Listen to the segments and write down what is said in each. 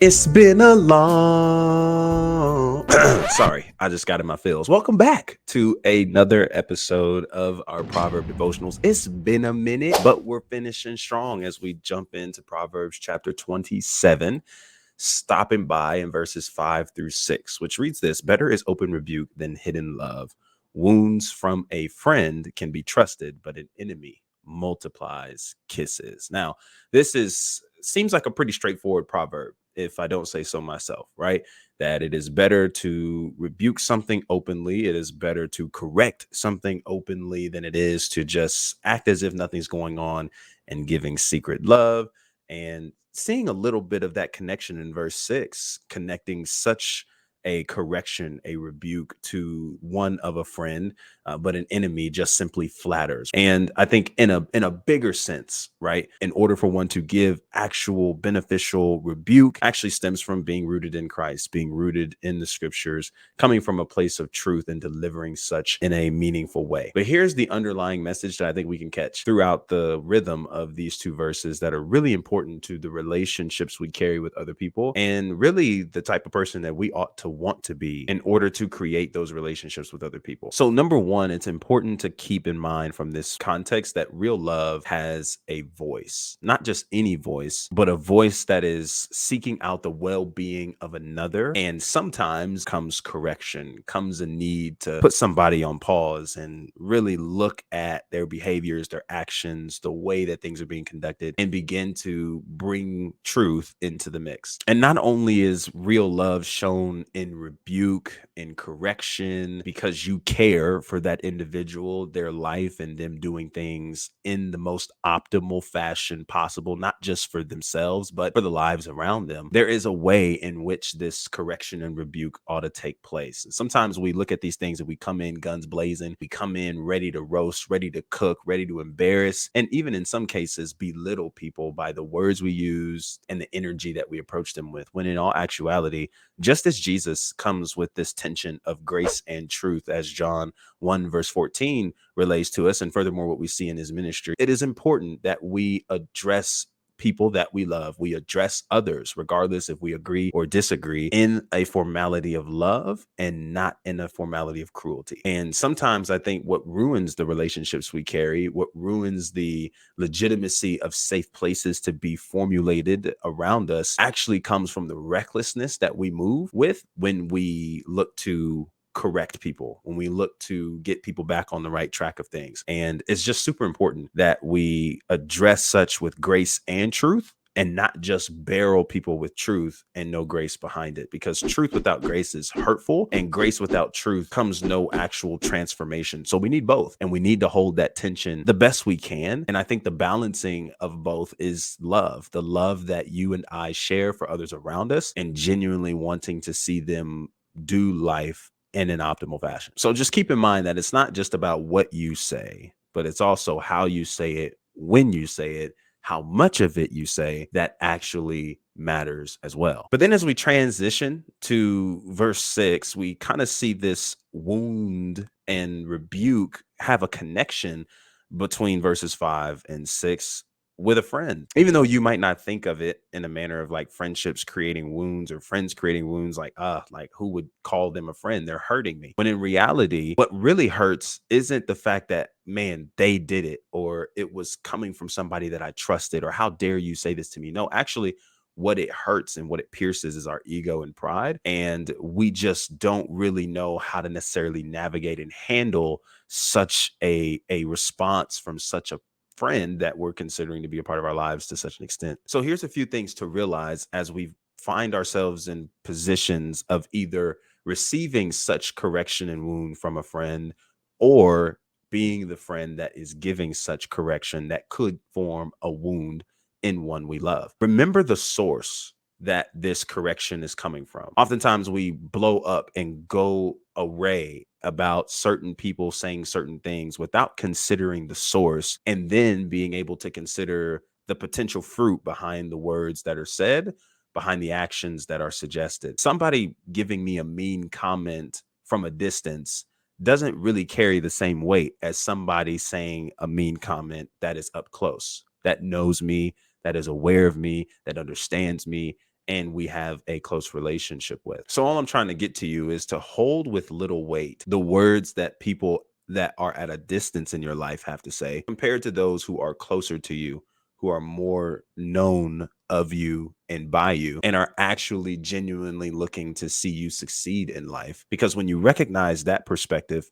It's been a long sorry, I just got in my feels. Welcome back to another episode of our Proverb Devotionals. It's been a minute, but we're finishing strong as we jump into Proverbs chapter 27, stopping by in verses 5 through 6, which reads this: Better is open rebuke than hidden love. Wounds from a friend can be trusted, but an enemy multiplies kisses. Now, this is seems like a pretty straightforward proverb, if I don't say so myself, right? That it is better to rebuke something openly, it is better to correct something openly than it is to just act as if nothing's going on and giving secret love. And seeing a little bit of that connection in verse 6, connecting such a correction, a rebuke to one of a friend, but an enemy just simply flatters. And I think in a bigger sense, right, in order for one to give actual beneficial rebuke, actually stems from being rooted in Christ, being rooted in the scriptures, coming from a place of truth and delivering such in a meaningful way. But here's the underlying message that I think we can catch throughout the rhythm of these two verses that are really important to the relationships we carry with other people, and really the type of person that we ought to want to be in order to create those relationships with other people. So number one, it's important to keep in mind from this context that real love has a voice, not just any voice, but a voice that is seeking out the well-being of another. And sometimes comes correction, comes a need to put somebody on pause and really look at their behaviors, their actions, the way that things are being conducted, and begin to bring truth into the mix. And not only is real love shown in rebuke, in correction, because you care for that individual, their life, and them doing things in the most optimal fashion possible, not just for themselves, but for the lives around them. There is a way in which this correction and rebuke ought to take place. And sometimes we look at these things and we come in guns blazing, we come in ready to roast, ready to cook, ready to embarrass, and even in some cases belittle people by the words we use and the energy that we approach them with, when in all actuality, just as Jesus comes with this tension of grace and truth, as John 1 verse 14 relays to us, and furthermore what we see in his ministry, it is important that we address people that we love. We address others, regardless if we agree or disagree, in a formality of love and not in a formality of cruelty. And sometimes I think what ruins the relationships we carry, what ruins the legitimacy of safe places to be formulated around us, actually comes from the recklessness that we move with when we look to correct people, when we look to get people back on the right track of things. And it's just super important that we address such with grace and truth, and not just barrel people with truth and no grace behind it, because truth without grace is hurtful, and grace without truth comes no actual transformation. So we need both, and we need to hold that tension the best we can. And I think the balancing of both is love, the love that you and I share for others around us, and genuinely wanting to see them do life in an optimal fashion. So just keep in mind that it's not just about what you say, but it's also how you say it, when you say it, how much of it you say, that actually matters as well. But then as we transition to verse 6, we kind of see this wound and rebuke have a connection between verses 5 and 6 with a friend. Even though you might not think of it in a manner of like friendships creating wounds or friends creating wounds, like who would call them a friend? They're hurting me. When in reality, what really hurts isn't the fact that, man, they did it, or it was coming from somebody that I trusted, or how dare you say this to me? No, actually, what it hurts and what it pierces is our ego and pride. And we just don't really know how to necessarily navigate and handle such a response from such a friend that we're considering to be a part of our lives to such an extent. So here's a few things to realize as we find ourselves in positions of either receiving such correction and wound from a friend, or being the friend that is giving such correction that could form a wound in one we love. Remember the source that this correction is coming from. Oftentimes we blow up and go array about certain people saying certain things without considering the source, and then being able to consider the potential fruit behind the words that are said, behind the actions that are suggested. Somebody giving me a mean comment from a distance doesn't really carry the same weight as somebody saying a mean comment that is up close, that knows me, that is aware of me, that understands me, and we have a close relationship with. So all I'm trying to get to you is to hold with little weight the words that people that are at a distance in your life have to say compared to those who are closer to you, who are more known of you and by you, and are actually genuinely looking to see you succeed in life. Because when you recognize that perspective,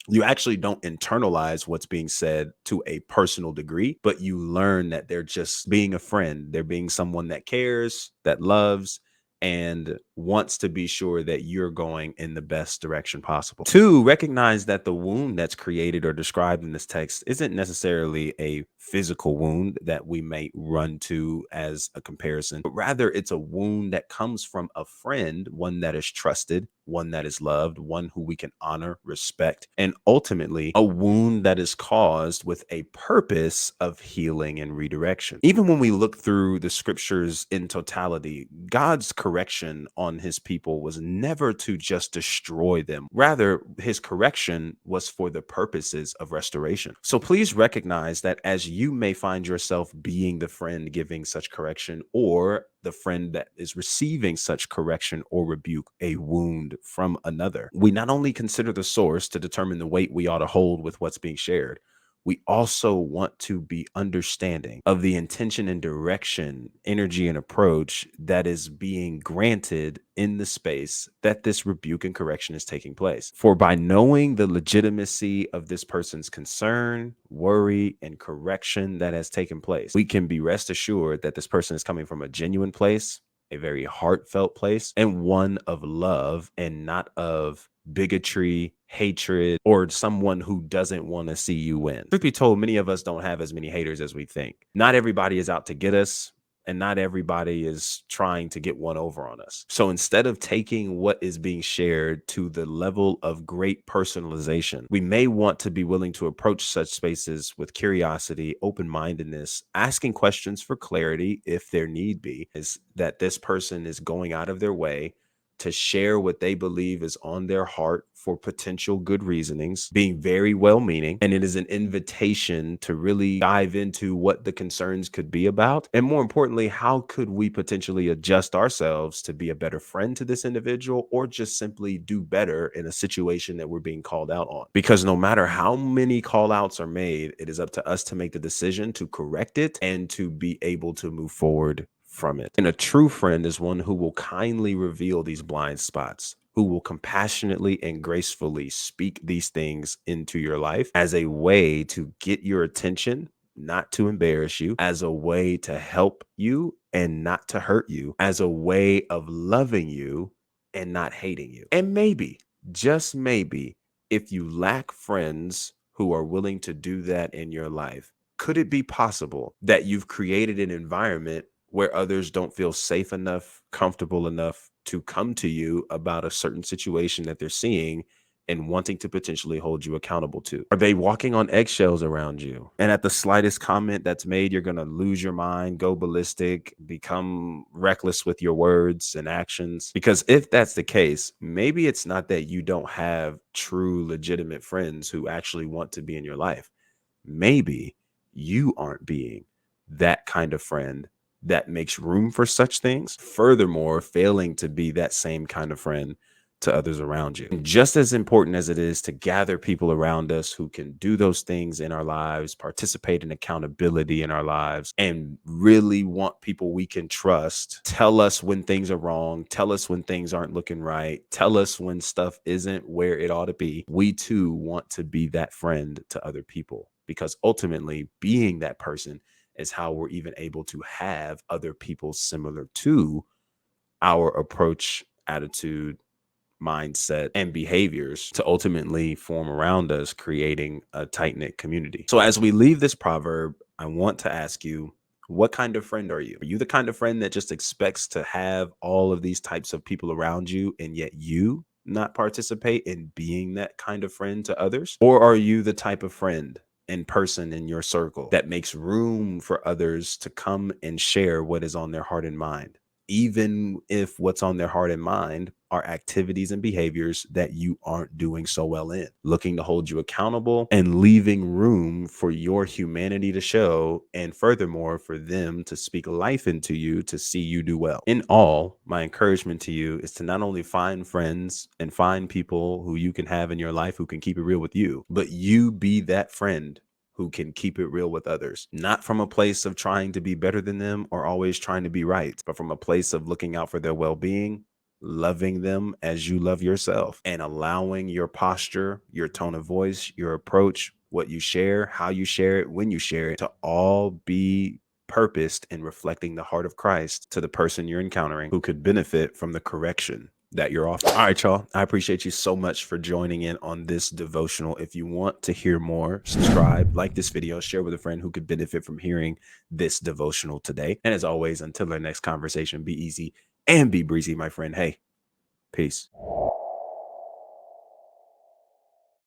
you actually don't internalize what's being said to a personal degree, but you learn that they're just being a friend. They're being someone that cares, that loves, and wants to be sure that you're going in the best direction possible. Two, recognize that the wound that's created or described in this text isn't necessarily a physical wound that we may run to as a comparison, but rather it's a wound that comes from a friend, one that is trusted, one that is loved, one who we can honor, respect, and ultimately a wound that is caused with a purpose of healing and redirection. Even when we look through the scriptures in totality, God's correction on his people was never to just destroy them. Rather, his correction was for the purposes of restoration. So please recognize that as you may find yourself being the friend giving such correction, or the friend that is receiving such correction or rebuke, a wound from another, we not only consider the source to determine the weight we ought to hold with what's being shared, we also want to be understanding of the intention and direction, energy and approach that is being granted in the space that this rebuke and correction is taking place. For by knowing the legitimacy of this person's concern, worry, and correction that has taken place, we can be rest assured that this person is coming from a genuine place, a very heartfelt place, and one of love and not of bigotry, hatred, or someone who doesn't want to see you win. Truth be told, many of us don't have as many haters as we think. Not everybody is out to get us, and not everybody is trying to get one over on us. So instead of taking what is being shared to the level of great personalization, we may want to be willing to approach such spaces with curiosity, open-mindedness, asking questions for clarity if there need be, is that this person is going out of their way to share what they believe is on their heart for potential good reasonings, being very well meaning. And it is an invitation to really dive into what the concerns could be about. And more importantly, how could we potentially adjust ourselves to be a better friend to this individual, or just simply do better in a situation that we're being called out on? Because no matter how many call outs are made, it is up to us to make the decision to correct it and to be able to move forward from it. And a true friend is one who will kindly reveal these blind spots, who will compassionately and gracefully speak these things into your life as a way to get your attention, not to embarrass you, as a way to help you and not to hurt you, as a way of loving you and not hating you. And maybe, just maybe, if you lack friends who are willing to do that in your life, could it be possible that you've created an environment where others don't feel safe enough, comfortable enough to come to you about a certain situation that they're seeing and wanting to potentially hold you accountable to? Are they walking on eggshells around you? And at the slightest comment that's made, you're going to lose your mind, go ballistic, become reckless with your words and actions? Because if that's the case, maybe it's not that you don't have true, legitimate friends who actually want to be in your life. Maybe you aren't being that kind of friend that makes room for such things. Furthermore, failing to be that same kind of friend to others around you. And just as important as it is to gather people around us who can do those things in our lives, participate in accountability in our lives, and really want people we can trust, tell us when things are wrong, tell us when things aren't looking right, tell us when stuff isn't where it ought to be, we too want to be that friend to other people. Because ultimately, being that person is how we're even able to have other people similar to our approach, attitude, mindset, and behaviors to ultimately form around us, creating a tight-knit community. So as we leave this proverb, I want to ask you, what kind of friend are you? Are you the kind of friend that just expects to have all of these types of people around you, and yet you not participate in being that kind of friend to others? Or are you the type of friend and person in your circle that makes room for others to come and share what is on their heart and mind, even if what's on their heart and mind are activities and behaviors that you aren't doing so well in, looking to hold you accountable and leaving room for your humanity to show, and furthermore, for them to speak life into you to see you do well. In all, my encouragement to you is to not only find friends and find people who you can have in your life who can keep it real with you, but you be that friend who can keep it real with others, not from a place of trying to be better than them or always trying to be right, but from a place of looking out for their well-being, loving them as you love yourself, and allowing your posture, your tone of voice, your approach, what you share, how you share it, when you share it, to all be purposed in reflecting the heart of Christ to the person you're encountering who could benefit from the correction that you're offering. All right, y'all. I appreciate you so much for joining in on this devotional. If you want to hear more, subscribe, like this video, share with a friend who could benefit from hearing this devotional today. And as always, until our next conversation, be easy and be breezy, my friend. Hey, peace.